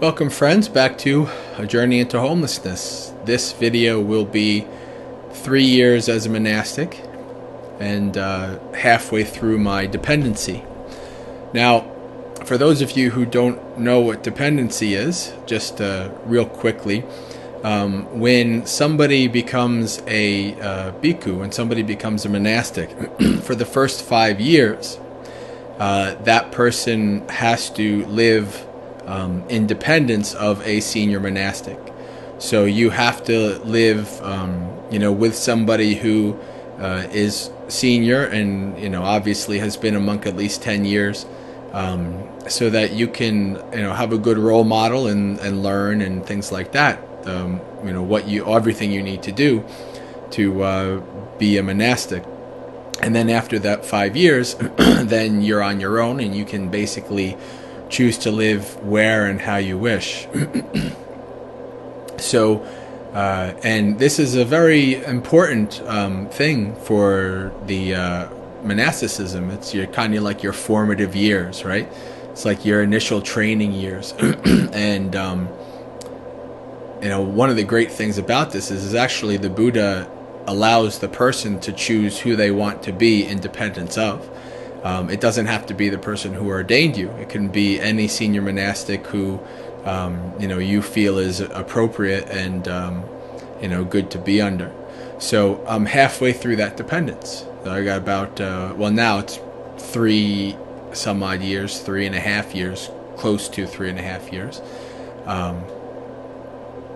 Welcome friends back to A Journey into Homelessness. This video will be 3 years as a monastic and halfway through my dependency. Now, for those of you who don't know what dependency is, just real quickly, when somebody becomes a Bhikkhu, when somebody becomes a monastic, for the first 5 years, that person has to live independence of a senior monastic. So you have to live, with somebody who is senior and, obviously has been a monk at least 10 years, so that you can, have a good role model and learn and things like that. Everything you need to do to be a monastic. And then after that 5 years, then you're on your own and you can basically choose to live where and how you wish. So, and this is a very important thing for the monasticism. It's your kind of like your formative years, right? It's like your initial training years. And one of the great things about this is actually the Buddha allows the person to choose who they want to be independence of. It doesn't have to be the person who ordained you. It can be any senior monastic who, you feel is appropriate and, good to be under. So I'm halfway through that dependence. I got about, now it's 3 some odd years, 3.5 years, close to 3.5 years.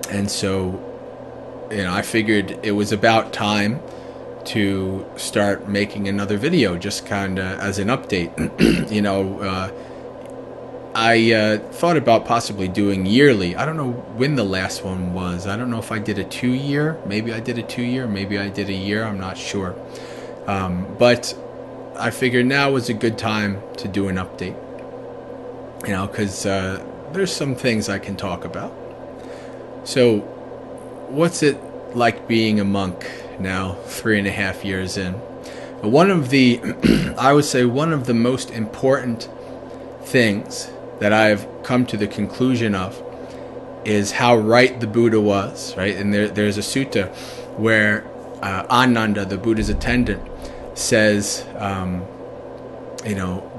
And so, I figured it was about time to start making another video, just kind of as an update. I thought about possibly doing yearly. I don't know when the last one was. I don't know if I did a 2-year. Maybe I did a 2-year. Maybe I did a year. I'm not sure. But I figured now was a good time to do an update. Because there's some things I can talk about. So, what's it like being a monk now, 3.5 years in? I would say one of the most important things that I've come to the conclusion of is how right the Buddha was, right? And there's a sutta where Ananda, the Buddha's attendant, says,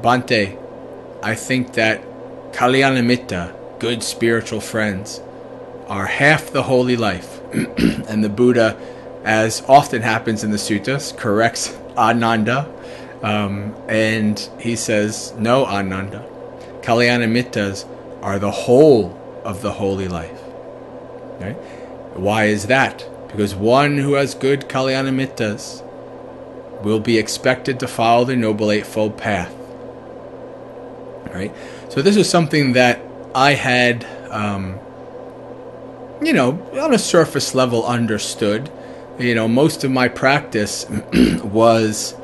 Bhante, I think that Kalyanamitta, good spiritual friends, are half the holy life. And the Buddha, as often happens in the suttas, corrects Ananda, and he says, no, Ananda, Kalyanamittas are the whole of the holy life. Right? Why is that? Because one who has good Kalyanamittas will be expected to follow the Noble Eightfold Path. Right? So this is something that I had, on a surface level understood. Most of my practice was,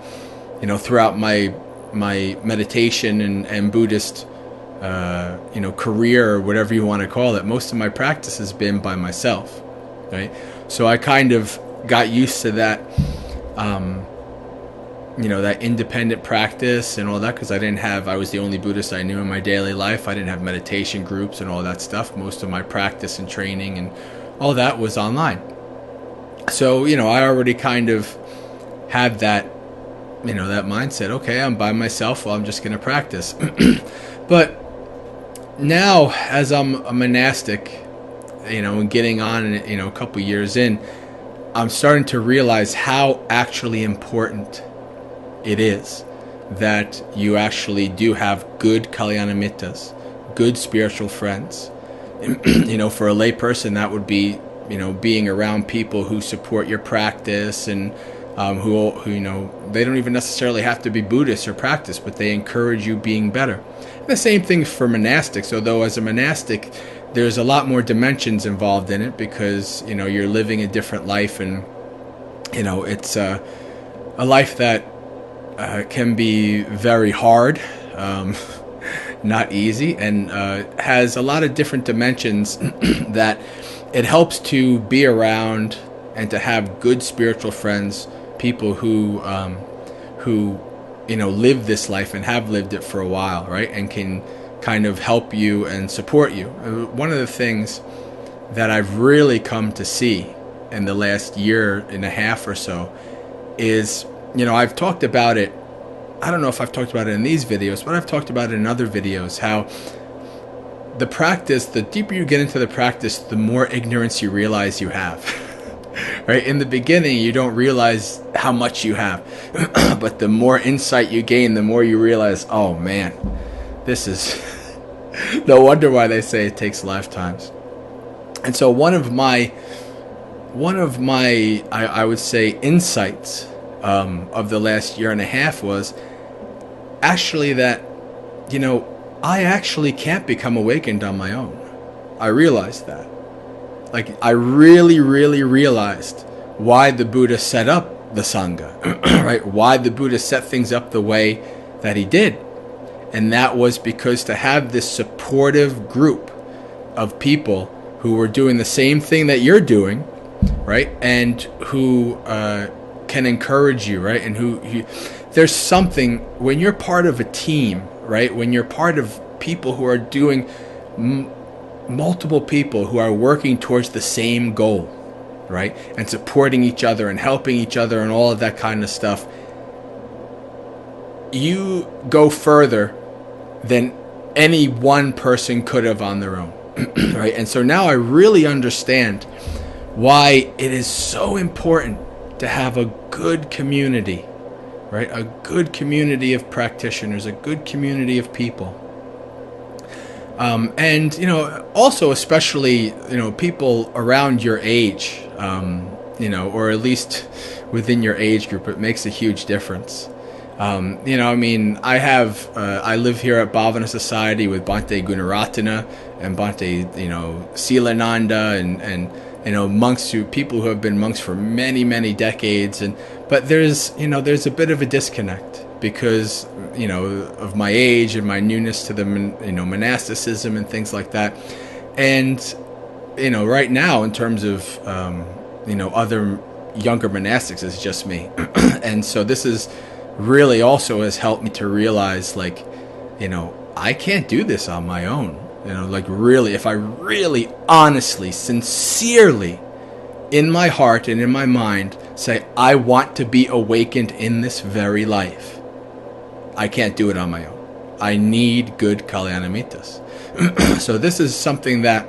throughout my meditation and Buddhist, career, or whatever you want to call it, most of my practice has been by myself, right? So I kind of got used to that, that independent practice and all that, because I was the only Buddhist I knew in my daily life. I didn't have meditation groups and all that stuff. Most of my practice and training and all that was online. So, I already kind of had that, that mindset. Okay, I'm by myself. Well, I'm just going to practice. But now, as I'm a monastic, and getting on, a couple years in, I'm starting to realize how actually important it is that you actually do have good Kalyanamitas, good spiritual friends. For a lay person, that would be, being around people who support your practice and who they don't even necessarily have to be Buddhist or practice, but they encourage you being better. And the same thing for monastics, although as a monastic, there's a lot more dimensions involved in it because, you're living a different life, and, it's a life that can be very hard, not easy, and has a lot of different dimensions that it helps to be around and to have good spiritual friends, people who live this life and have lived it for a while, right? And can kind of help you and support you. One of the things that I've really come to see in the last year and a half or so is, I've talked about it. I don't know if I've talked about it in these videos, but I've talked about it in other videos, how the practice, the deeper you get into the practice, the more ignorance you realize you have. Right? In the beginning, you don't realize how much you have. But the more insight you gain, the more you realize, oh man, this is no wonder why they say it takes lifetimes. And so one of my I would say insights of the last year and a half was actually that, I actually can't become awakened on my own. I realized that. Like, I really, really realized why the Buddha set up the Sangha, right? Why the Buddha set things up the way that he did. And that was because to have this supportive group of people who were doing the same thing that you're doing, right? And who can encourage you, right? And who there's something, when you're part of a team, right? When you're part of people who are doing multiple people who are working towards the same goal, right? And supporting each other and helping each other and all of that kind of stuff, you go further than any one person could have on their own, right? And so now I really understand why it is so important to have a good community, right? A good community of practitioners, a good community of people. And, also especially, people around your age, or at least within your age group, it makes a huge difference. I live here at Bhavana Society with Bhante Gunaratana and Bhante, Silananda and monks people who have been monks for many, many decades. But there's a bit of a disconnect because, of my age and my newness to the, monasticism and things like that. And, right now in terms of, other younger monastics, it's just me. And so this is really also has helped me to realize, like, I can't do this on my own. Really, if I really, honestly, sincerely, in my heart and in my mind, say, I want to be awakened in this very life, I can't do it on my own. I need good Kalyanamitas. So this is something that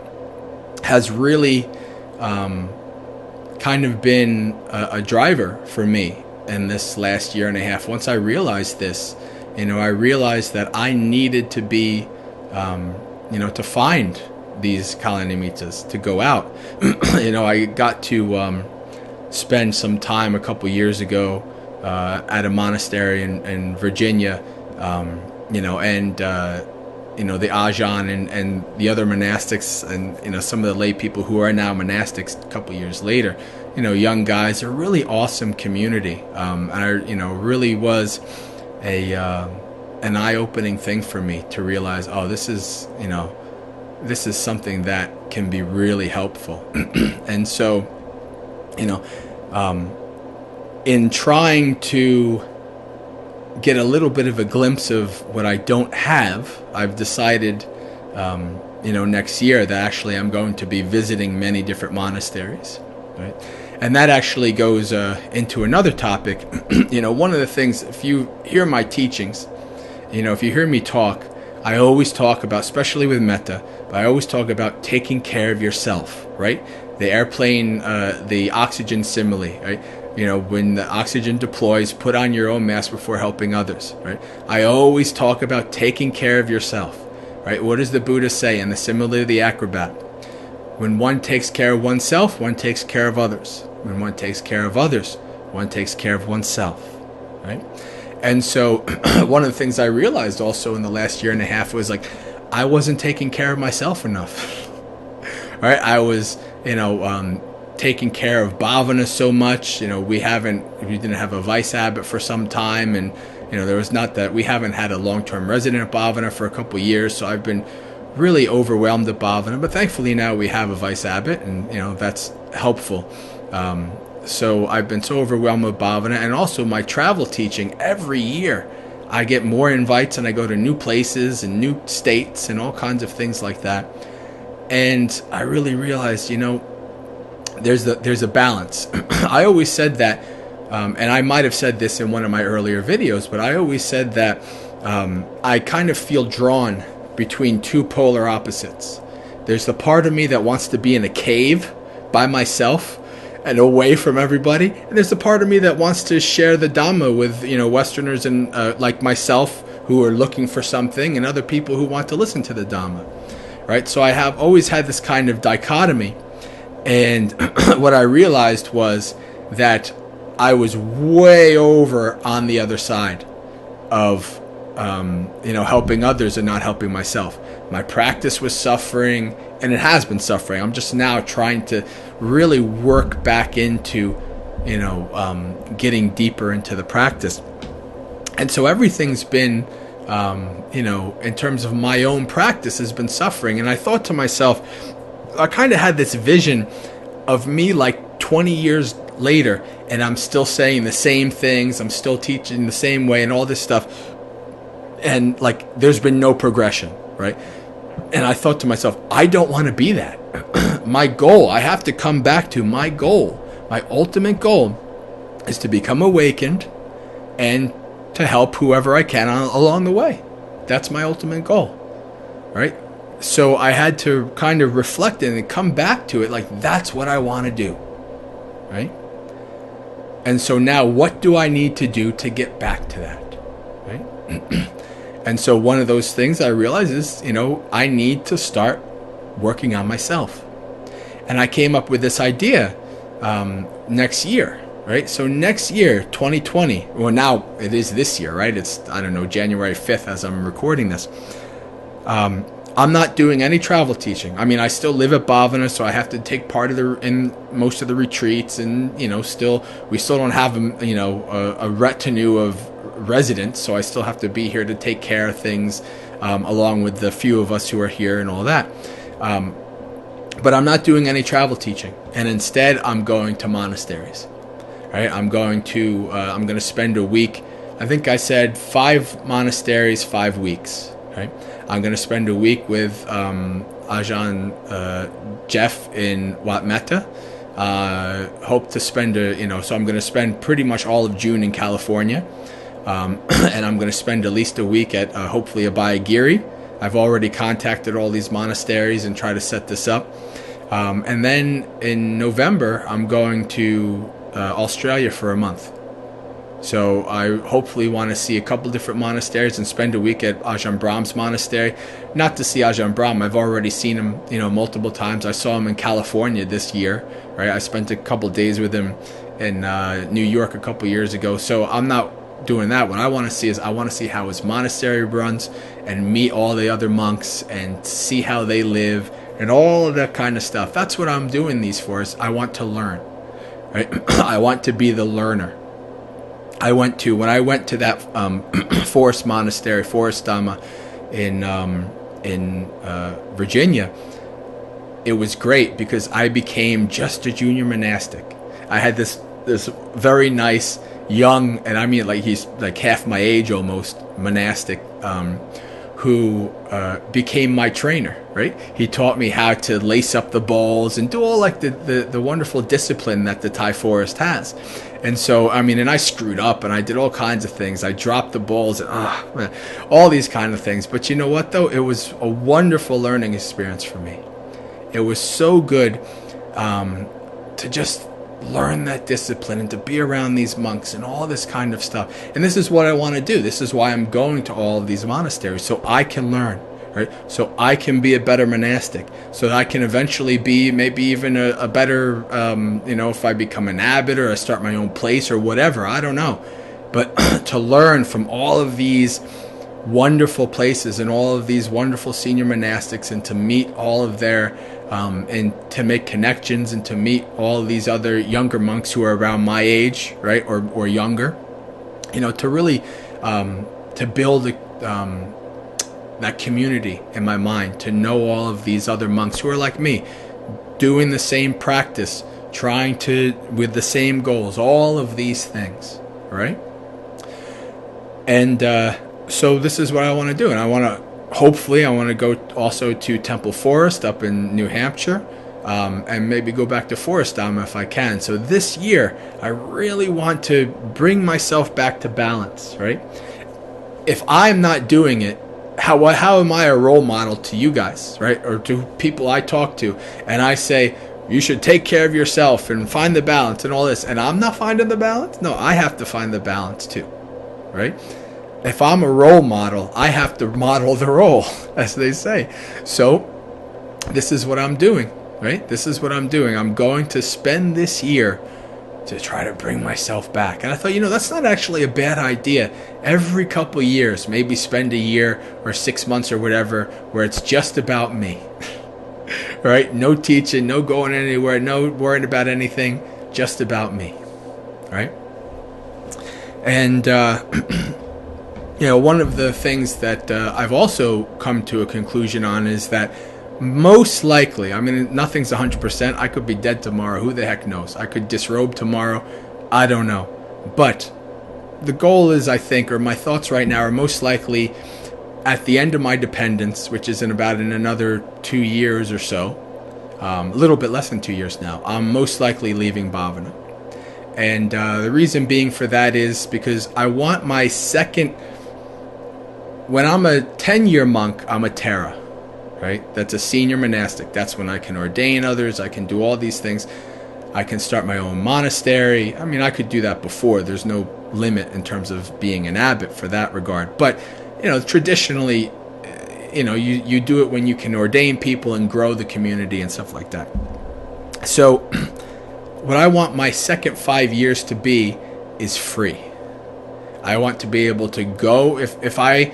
has really kind of been a driver for me in this last year and a half. Once I realized this, I realized that I needed to be, to find these Kalyanamitas, to go out. I got to spend some time a couple years ago at a monastery in Virginia, the Ajahn and the other monastics and, some of the lay people who are now monastics a couple years later, young guys, are a really awesome community. And I, really was an eye-opening thing for me to realize, oh, this is something that can be really helpful. And so, in trying to get a little bit of a glimpse of what I don't have, I've decided, next year that actually I'm going to be visiting many different monasteries, right? And that actually goes into another topic. One of the things, if you hear my teachings, if you hear me talk, I always talk about, especially with metta, but I always talk about taking care of yourself, right? The airplane, the oxygen simile, right? When the oxygen deploys, put on your own mask before helping others, right? I always talk about taking care of yourself, right? What does the Buddha say in the simile of the acrobat? When one takes care of oneself, one takes care of others. When one takes care of others, one takes care of oneself, right? And so one of the things I realized also in the last year and a half was, like, I wasn't taking care of myself enough, right? I was, taking care of bhavana so much. We didn't have a vice habit for some time, and there was not that we haven't had a long-term resident at bhavana for a couple of years, so I've been really overwhelmed at bhavana. But thankfully now we have a vice habit, and that's helpful. So I've been so overwhelmed with bhavana, and also my travel teaching. Every year I get more invites and I go to new places and new states and all kinds of things like that. And I really realized, there's a balance. I always said that, and I might have said this in one of my earlier videos, but I always said that I kind of feel drawn between two polar opposites. There's the part of me that wants to be in a cave by myself and away from everybody, and there's the part of me that wants to share the Dhamma with Westerners and like myself who are looking for something, and other people who want to listen to the Dhamma, right? So I have always had this kind of dichotomy, and what I realized was that I was way over on the other side of helping others and not helping myself. My practice was suffering, and it has been suffering. I'm just now trying to really work back into, getting deeper into the practice. And so everything's been, in terms of my own practice, has been suffering. And I thought to myself, I kind of had this vision of me like 20 years later, and I'm still saying the same things, I'm still teaching the same way and all this stuff. And like, there's been no progression, right? And I thought to myself, I don't want to be that. My goal, I have to come back to my goal. My ultimate goal is to become awakened and to help whoever I can along the way. That's my ultimate goal, right? So I had to kind of reflect and come back to it, like, that's what I want to do, right? And so now, what do I need to do to get back to that, right? And so one of those things I realized is, I need to start working on myself. And I came up with this idea next year, right? So next year, 2020, well, now it is this year, right? It's, January 5th as I'm recording this. I'm not doing any travel teaching. I mean, I still live at Bhavana, so I have to take part in most of the retreats, and we still don't have a retinue of residents, so I still have to be here to take care of things, along with the few of us who are here and all that. But I'm not doing any travel teaching, and instead I'm going to monasteries. Right? I'm going to spend a week. I think I said 5 monasteries, 5 weeks. Right? I'm going to spend a week with Ajahn Jeff in Wat Metta. Hope to spend so I'm going to spend pretty much all of June in California. And I'm going to spend at least a week at hopefully Abhayagiri. I've already contacted all these monasteries and try to set this up. And then in November, I'm going to Australia for a month. So I hopefully want to see a couple different monasteries and spend a week at Ajahn Brahm's monastery. Not to see Ajahn Brahm. I've already seen him, multiple times. I saw him in California this year. Right? I spent a couple days with him in New York a couple years ago. So I'm not doing that. What I want to see is I want to see how his monastery runs and meet all the other monks and see how they live and all of that kind of stuff. That's what I'm doing these for. Is I want to learn. Right? I want to be the learner. When I went to that forest monastery, Forest Dhamma in Virginia, it was great because I became just a junior monastic. I had this very nice young, and I mean like he's like half my age almost, monastic, who became my trainer, right? He taught me how to lace up the bowls and do all like the wonderful discipline that the Thai forest has. And so, and I screwed up and I did all kinds of things. I dropped the bowls and all these kind of things. But you know what though? It was a wonderful learning experience for me. It was so good to just learn that discipline and to be around these monks and all this kind of stuff. And this is what I want to do. This is why I'm going to all of these monasteries, so I can learn, right? So I can be a better monastic, so that I can eventually be maybe even a better, if I become an abbot or I start my own place or whatever, I don't know. But to learn from all of these wonderful places and all of these wonderful senior monastics and to meet all of their and to make connections and to meet all of these other younger monks who are around my age, right, or younger, to really to build that community in my mind, to know all of these other monks who are like me, doing the same practice, trying to with the same goals, all of these things, right? And so this is what I want to do. And I want to go also to Temple Forest up in New Hampshire, and maybe go back to Forest Dhamma if I can. So this year, I really want to bring myself back to balance, right? If I'm not doing it, how am I a role model to you guys, right? Or to people I talk to, and I say, you should take care of yourself and find the balance and all this, and I'm not finding the balance? No, I have to find the balance too, right? If I'm a role model, I have to model the role, as they say. So this is what I'm doing, right? This is what I'm doing. I'm going to spend this year to try to bring myself back. And I thought, that's not actually a bad idea. Every couple years, maybe spend a year or 6 months or whatever, where it's just about me. Right? No teaching, no going anywhere, no worrying about anything, just about me. Right? And, one of the things that I've also come to a conclusion on is that most likely, nothing's 100%. I could be dead tomorrow. Who the heck knows? I could disrobe tomorrow. I don't know. But the goal is, I think, or my thoughts right now are most likely at the end of my dependence, which is in another 2 years or so, a little bit less than 2 years now, I'm most likely leaving Bhavana. And the reason being for that is because I want my second... When I'm a 10-year monk, I'm a Tera. Right? That's a senior monastic. That's when I can ordain others. I can do all these things. I can start my own monastery. I could do that before. There's no limit in terms of being an abbot for that regard. But, traditionally, you do it when you can ordain people and grow the community and stuff like that. So what I want my second 5 years to be is free. I want to be able to go, if I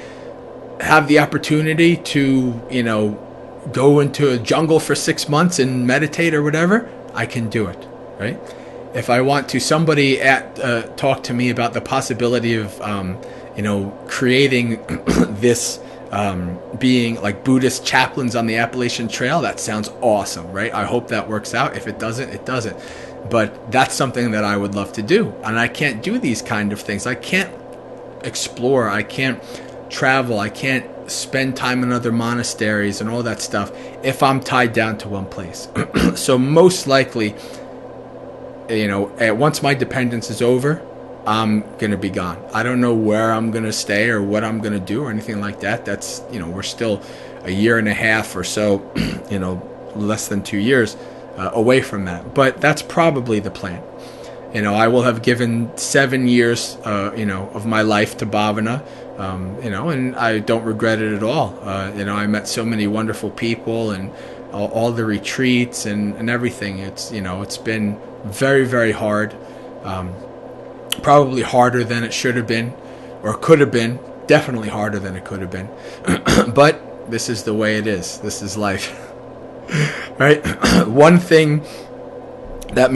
have the opportunity to, go into a jungle for 6 months and meditate or whatever, I can do it, right? If I want to, somebody talk to me about the possibility of, creating this, being like Buddhist chaplains on the Appalachian Trail, that sounds awesome, right? I hope that works out. If it doesn't, it doesn't. But that's something that I would love to do. And I can't do these kind of things. I can't explore. I can't travel. I can't spend time in other monasteries and all that stuff if I'm tied down to one place. So most likely, once my dependence is over, I'm going to be gone. I don't know where I'm going to stay or what I'm going to do or anything like that. That's, we're still a year and a half or so, less than 2 years away from that. But that's probably the plan. I will have given 7 years, of my life to Bhavana, and I don't regret it at all. I met so many wonderful people and all the retreats and everything. It's been very, very hard, probably harder than it should have been or could have been, definitely harder than it could have been. But this is the way it is. This is life, right? One lesson that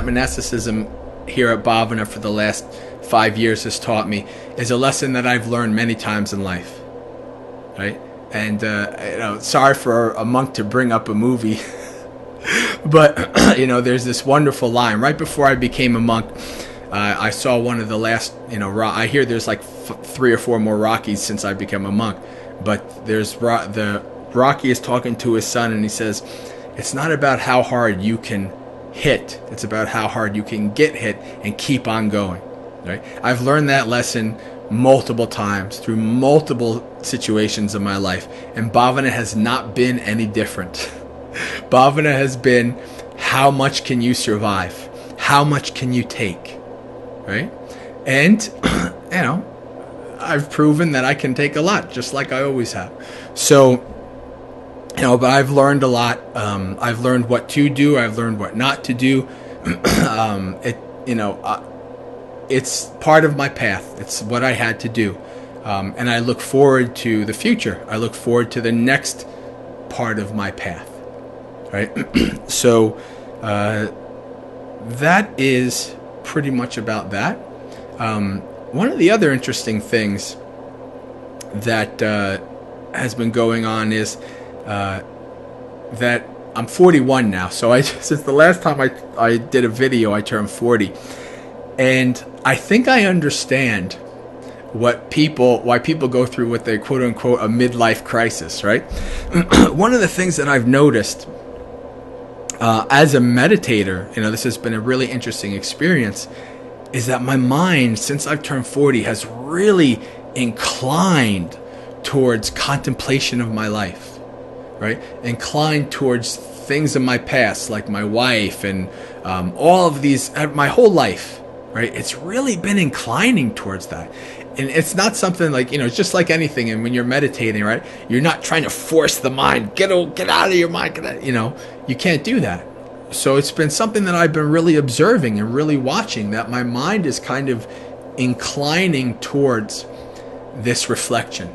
monasticism here at Bhavana for the last 5 years has taught me is a lesson that I've learned many times in life, right? And, sorry for a monk to bring up a movie, but, there's this wonderful line. Right before I became a monk, I saw one of the last, I hear there's like 3 or 4 more Rockies since I became a monk, but there's the Rocky is talking to his son and he says, it's not about how hard you can hit. It's about how hard you can get hit and keep on going. Right? I've learned that lesson multiple times through multiple situations in my life. And Bhavana has not been any different. Bhavana has been, how much can you survive? How much can you take? Right? And, I've proven that I can take a lot, just like I always have. So, but I've learned a lot. I've learned what to do. I've learned what not to do. It's part of my path. It's what I had to do. And I look forward to the future. I look forward to the next part of my path. Right? So that is pretty much about that. One of the other interesting things that has been going on is that I'm 41 now. So since the last time I did a video, I turned 40. And I think I understand why people go through what they quote unquote a midlife crisis, right? One of the things that I've noticed as a meditator, this has been a really interesting experience, is that my mind, since I've turned 40, has really inclined towards contemplation of my life, right? Inclined towards things in my past, like my wife and all of these, my whole life, right? It's really been inclining towards that. And it's not something like, it's just like anything. And when you're meditating, right, you're not trying to force the mind, get out of your mind, you can't do that. So it's been something that I've been really observing and really watching, that my mind is kind of inclining towards this reflection,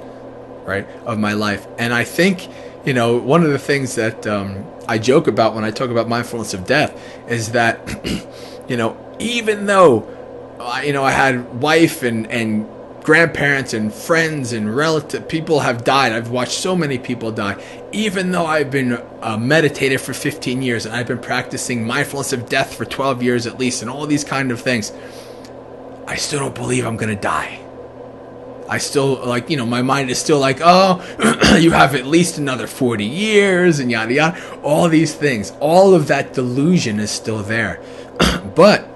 right, of my life. And I think, one of the things that I joke about when I talk about mindfulness of death is that, even though, I had wife and grandparents and friends and relative people have died. I've watched so many people die. Even though I've been a meditator for 15 years and I've been practicing mindfulness of death for 12 years at least and all these kind of things, I still don't believe I'm going to die. I still, my mind is still like, oh, you have at least another 40 years and yada yada. All these things, all of that delusion is still there. But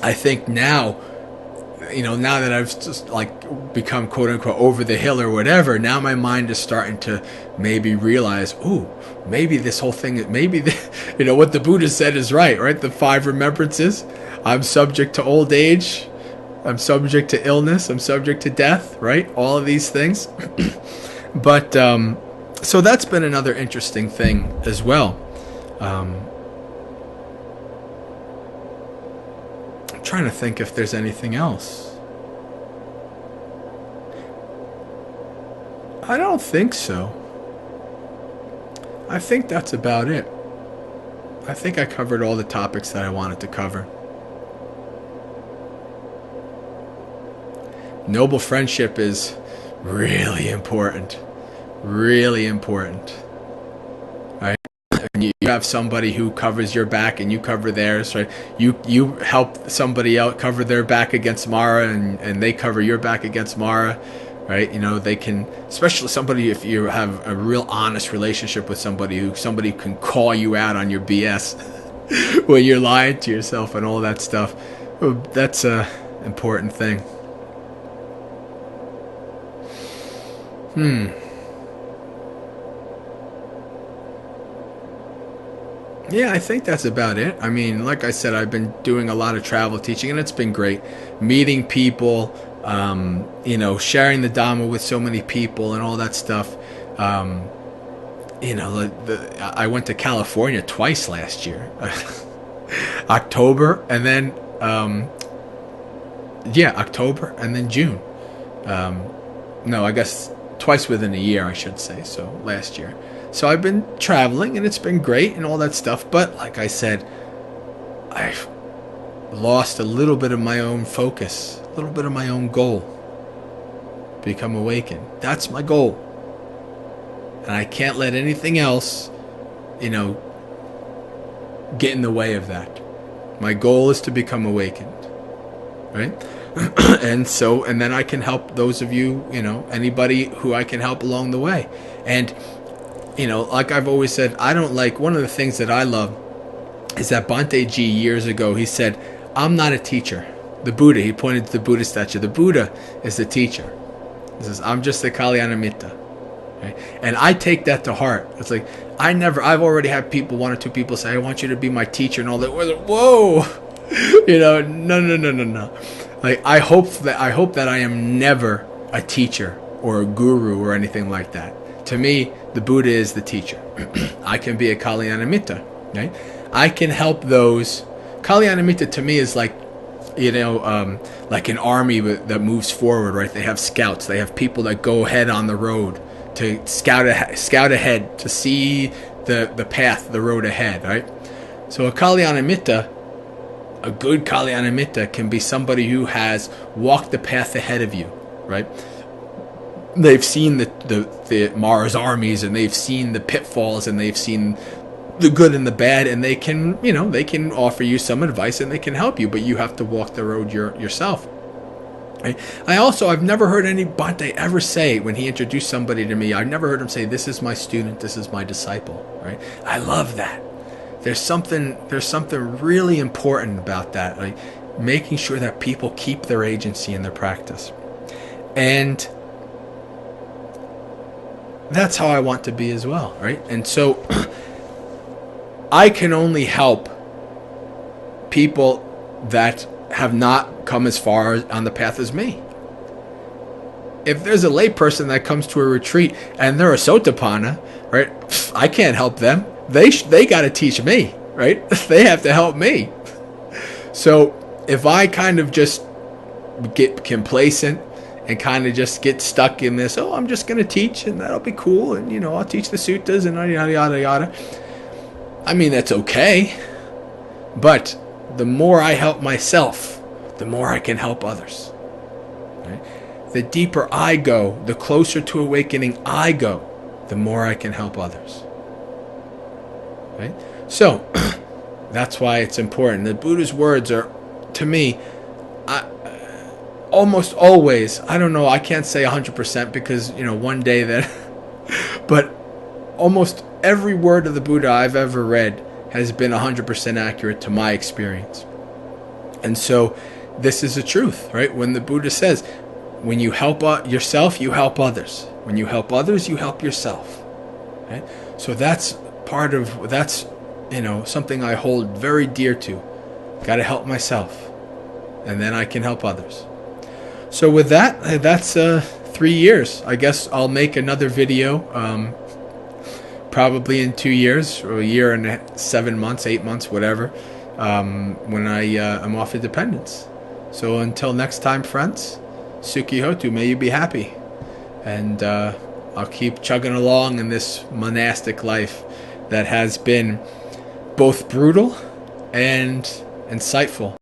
I think now, now that I've just become quote unquote over the hill or whatever, now my mind is starting to maybe realize, maybe this whole thing, what the Buddha said is right? The 5 remembrances. I'm subject to old age. I'm subject to illness. I'm subject to death, right? All of these things. But, so that's been another interesting thing as well. Trying to think if there's anything else. I don't think so. I think that's about it. I think I covered all the topics that I wanted to cover. Noble friendship is really important. Really important. Right? And you have somebody who covers your back and you cover theirs, right? You help somebody else cover their back against Mara, and they cover your back against Mara, right? They can, especially somebody, if you have a real honest relationship with somebody can call you out on your BS when you're lying to yourself and all that stuff. That's a important thing. Yeah, I think that's about it. I mean, like I said, I've been doing a lot of travel teaching, and it's been great. Meeting people, sharing the Dhamma with so many people and all that stuff. I went to California twice last year. October, and then, October, and then June. No, I guess twice within a year, I should say, so last year. So I've been traveling, and it's been great and all that stuff. But like I said, I've lost a little bit of my own focus, a little bit of my own goal. Become awakened. That's my goal. And I can't let anything else, get in the way of that. My goal is to become awakened. Right? And then I can help those of you, anybody who I can help along the way. And like I've always said, one of the things that I love is that Bhante Ji years ago, he said, I'm not a teacher. The Buddha, he pointed to the Buddha statue. The Buddha is the teacher. He says, I'm just the Kalyanamitta. Right? And I take that to heart. It's like, I've already had one or two people say, I want you to be my teacher and all that. Whoa! No. Like, I hope that I am never a teacher or a guru or anything like that. To me, the Buddha is the teacher. I can be a Kalyanamitta, right? I can help those. Kalyanamitta to me is like, like an army that moves forward, right? They have scouts. They have people that go ahead on the road to scout ahead to see the path, the road ahead, right? So a Kalyanamitta, a good Kalyanamitta can be somebody who has walked the path ahead of you, right? They've seen the Mara's armies, and they've seen the pitfalls, and they've seen the good and the bad, and they can offer you some advice, and they can help you, but you have to walk the road yourself. Right? I've never heard any Bhante ever say, when he introduced somebody to me, I've never heard him say, this is my student, this is my disciple. Right? I love that. There's something really important about that, like making sure that people keep their agency in their practice. And that's how I want to be as well, right? And so I can only help people that have not come as far on the path as me. If there's a layperson that comes to a retreat and they're a Sotapanna, right? I can't help them. They got to teach me, right? They have to help me. So if I kind of just get complacent and kind of just get stuck in this, I'm just going to teach and that'll be cool, and I'll teach the suttas and yada yada yada. I mean, that's okay, but the more I help myself, the more I can help others. Right? The deeper I go, the closer to awakening I go, the more I can help others. Right? So that's why it's important. The Buddha's words are, to me, almost always, I don't know, I can't say 100% because, one day that, but almost every word of the Buddha I've ever read has been 100% accurate to my experience. And so this is the truth, right? When the Buddha says, when you help yourself, you help others. When you help others, you help yourself. Right? So that's something I hold very dear to. Got to help myself, and then I can help others. So with that, that's 3 years. I guess I'll make another video probably in 2 years, or a year and 7 months, 8 months, whatever, when I'm off of dependence. So until next time, friends, Sukhi Hotu, may you be happy. And I'll keep chugging along in this monastic life that has been both brutal and insightful.